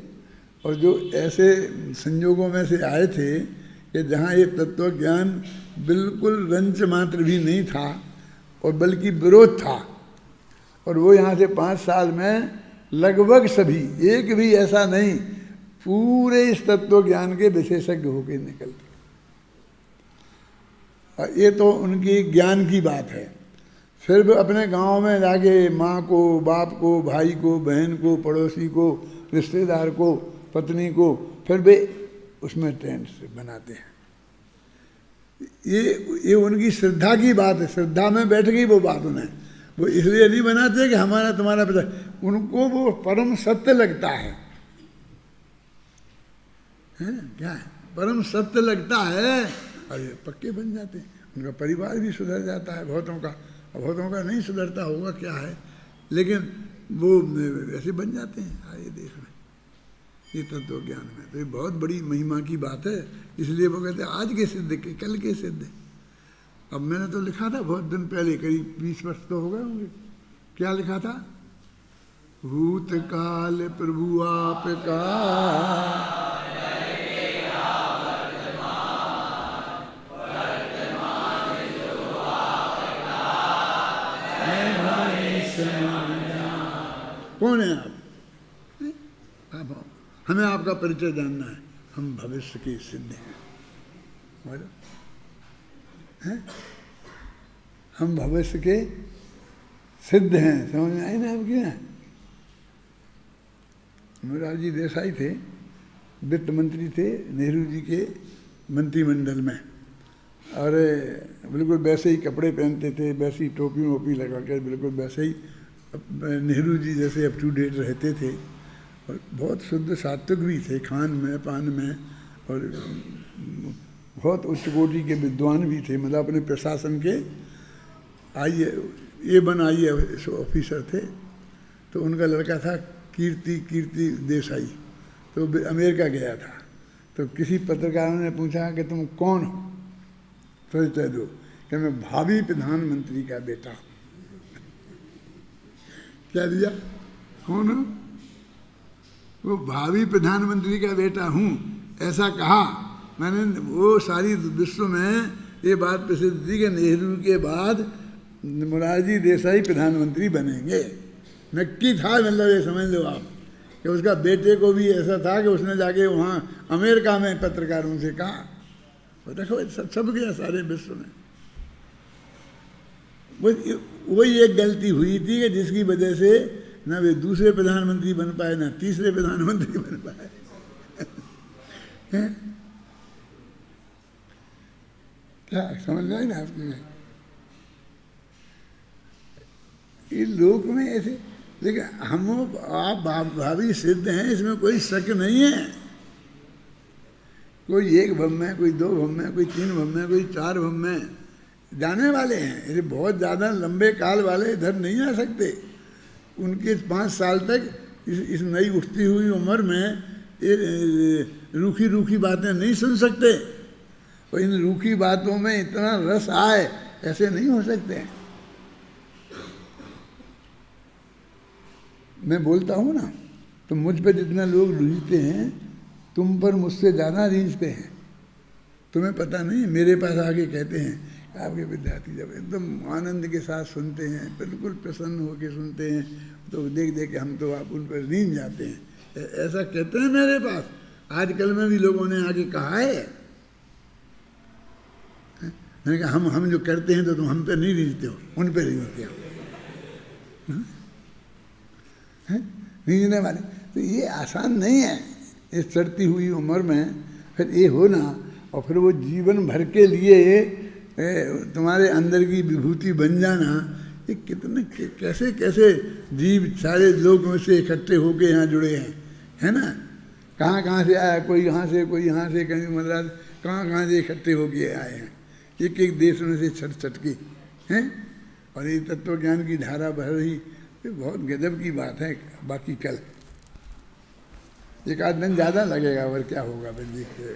और जो ऐसे संयोगों में से आए थे कि जहाँ ये तत्व ज्ञान बिल्कुल रंच मात्र भी नहीं था और बल्कि विरोध था, और वो यहाँ से 5 साल में लगभग सभी, एक भी ऐसा नहीं, पूरे इस तत्व ज्ञान के विशेषज्ञ होकर निकलते। ये तो उनकी ज्ञान की बात है। फिर भी अपने गांव में जाके माँ को, बाप को, भाई को, बहन को, पड़ोसी को, रिश्तेदार को, पत्नी को, फिर वे उसमें टेंट बनाते हैं। ये उनकी श्रद्धा की बात है। श्रद्धा में बैठ गई वो बात उन्हें। वो इसलिए नहीं बनाते कि हमारा तुम्हारा पता, उनको वो परम सत्य लगता है। क्या है? परम सत्य लगता है, और ये पक्के बन जाते हैं। उनका परिवार भी सुधर जाता है। बहुतों का नहीं सुधरता होगा क्या है, लेकिन वो ऐसे बन जाते हैं ये देश में, ये तत्व ज्ञान में। तो ये बहुत बड़ी महिमा की बात है। इसलिए वो कहते हैं आज के सिद्ध के कल के सिद्ध। अब मैंने तो लिखा था बहुत दिन पहले, करीब 20 वर्ष तो हो गए होंगे। क्या लिखा था? भूतकाल प्रभु आपका, कौन है आप? आप हमें आपका परिचय जानना है। हम भविष्य के सिद्ध हैं। बोलो, हैं? हम भविष्य के सिद्ध हैं। समझ में आई ना आपके यहाँ? मोरारजी देसाई थे, वित्त मंत्री थे नेहरू जी के मंत्रिमंडल में, और बिल्कुल वैसे ही कपड़े पहनते थे, वैसी टोपी वोपी लगा कर, बिल्कुल वैसे ही नेहरू जी जैसे अप टू डेट रहते थे, और बहुत शुद्ध सात्विक भी थे खान में पान में, और बहुत उच्च कोटि के विद्वान भी थे। मतलब अपने प्रशासन के A1 ऑफिसर थे। तो उनका लड़का था कीर्ति देसाई, तो अमेरिका गया था। तो किसी पत्रकारों ने पूछा कि तुम कौन हो, परिचय दो, कि मैं भावी प्रधानमंत्री का बेटा। क्या दिया? कौन हो? वो भावी प्रधानमंत्री का बेटा हूँ, ऐसा कहा। मैंने वो सारी विश्व में ये बात प्रसिद्ध थी कि नेहरू के बाद मोरारजी देसाई प्रधानमंत्री बनेंगे। नक्की था, मतलब ये समझ लो आप कि उसका बेटे को भी ऐसा था कि उसने जाके वहाँ अमेरिका में पत्रकारों से कहा। तो देखो सब गया सारे विश्व में। वही एक गलती हुई थी कि जिसकी वजह से ना वे दूसरे प्रधानमंत्री बन पाए, ना तीसरे प्रधानमंत्री बन पाए। क्या समझ रहे ना आपकी? इस लोक में ऐसे, लेकिन हम आप भावी सिद्ध हैं, इसमें कोई शक नहीं है। कोई 1 भव में, कोई 2 भव में, कोई 3 भव में, कोई 4 भव में जाने वाले हैं। ऐसे बहुत ज़्यादा लंबे काल वाले इधर नहीं आ सकते। उनके 5 साल तक इस नई उठती हुई उम्र में रूखी रूखी बातें नहीं सुन सकते, और इन रूखी बातों में इतना रस आए, ऐसे नहीं हो सकते। मैं बोलता हूँ ना, तो मुझ पर जितना लोग रीझते हैं, तुम पर मुझसे ज़्यादा रीझते हैं। तुम्हें पता नहीं, मेरे पास आके कहते हैं आपके विद्यार्थी जब एकदम आनंद के साथ सुनते हैं, बिल्कुल प्रसन्न होकर सुनते हैं, तो देख देख के हम तो आप उन पर रीझ जाते हैं। ऐसा कहते हैं मेरे पास। आजकल में भी लोगों ने आके कहा है। मैंने कहा हम जो करते हैं तो तुम हम पे नहीं रीझते हो, उन पे रीझते हो। रीझने वाले तो ये आसान नहीं है। इस चढ़ती हुई उम्र में फिर ये होना, और फिर वो जीवन भर के लिए तुम्हारे अंदर की विभूति बन जाना, ये कितने कैसे कैसे जीव सारे लोग में से इकट्ठे होके यहाँ जुड़े हैं, है ना? कहाँ से आया, कोई यहाँ से, कोई यहाँ से, कहीं मद्रास, कहाँ से इकट्ठे होके आए हैं। एक देश में से छट के हैं, और ये तत्व ज्ञान की धारा बह रही। ये बहुत गजब की बात है। बाकी कल 1 आध दिन ज़्यादा लगेगा, और क्या होगा फिर देखते हैं।